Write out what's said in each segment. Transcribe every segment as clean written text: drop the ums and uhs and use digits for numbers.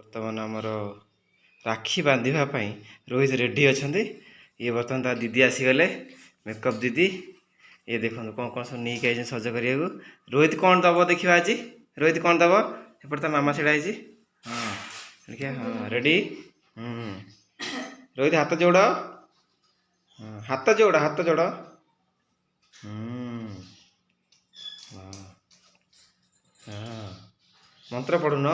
बर्तमान आमर राखी बांधिबा पई रोहित रेडी अछंती। ये बर्तमान ता दीदी आसीगले मेकअप दीदी। ये देखो कौन कौन सब नहीं कहीं सज करिया रोहित कौन दब देखा आज रोहित कौन दब एपटे ता मामा छड़ा है। हाँ देखिए हाँ रेडी। रोहित हाथ जोड़। हाँ हाथ जोड़ हाथ जोड़। हाँ मंत्र पढ़ुन।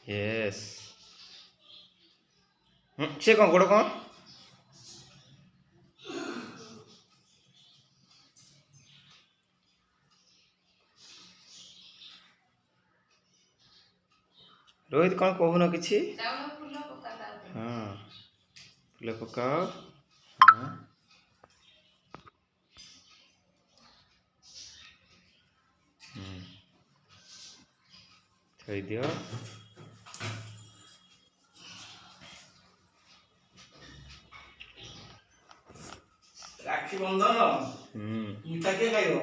यस से कौन गोड़ कौन रोहित कौन कहून कि हाँ फूल पकाओ। हाँ थई दियो। राखी बंधन मीठा के खाइबो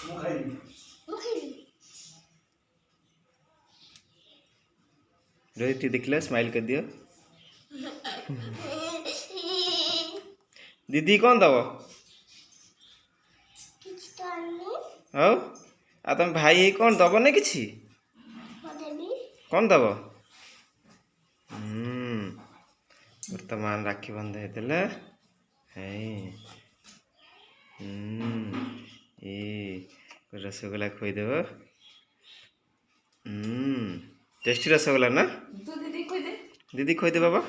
मु खाइबी रोहित देखला स्माइल कर दियो। दीदी कौन दब आओ आ तुम भाई कौन दब ना किछि कौन दब। वर्तमान राखी बंध होता रसगोल्ला खुईदेव। टेस्टी रसगोल्ला ना दीदी खुईदे बाबा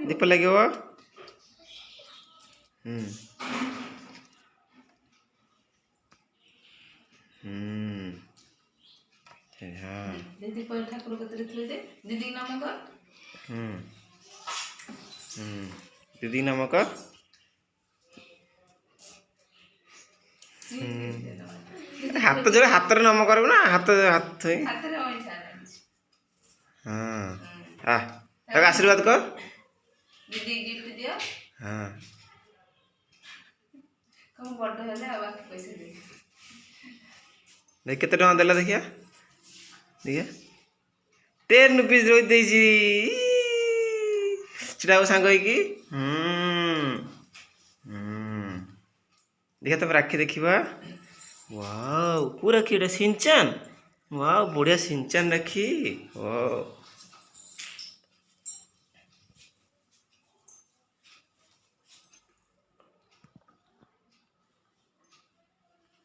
दीप लगे। हाँ दीदी पर ठाकुर कतरे थई दे दीदी नाम कर। दीदी नाम कर। हाथ जोड़े हाथ रे नाम कर ना हाथ हाथ हाँ आ आशीर्वाद कर। दीदी गिफ्ट दियो। हाँ कम बड़ हेले आ बाकी पैसे दे देख केते टका देला देखिया देखिया 10 रुपीस रोई देजी चिड़ाओ सांग होइकी। देखा तुम राखी देखा। वाओ पूरा कि सिंचन वाओ बढ़िया सिंचन राखी। ओ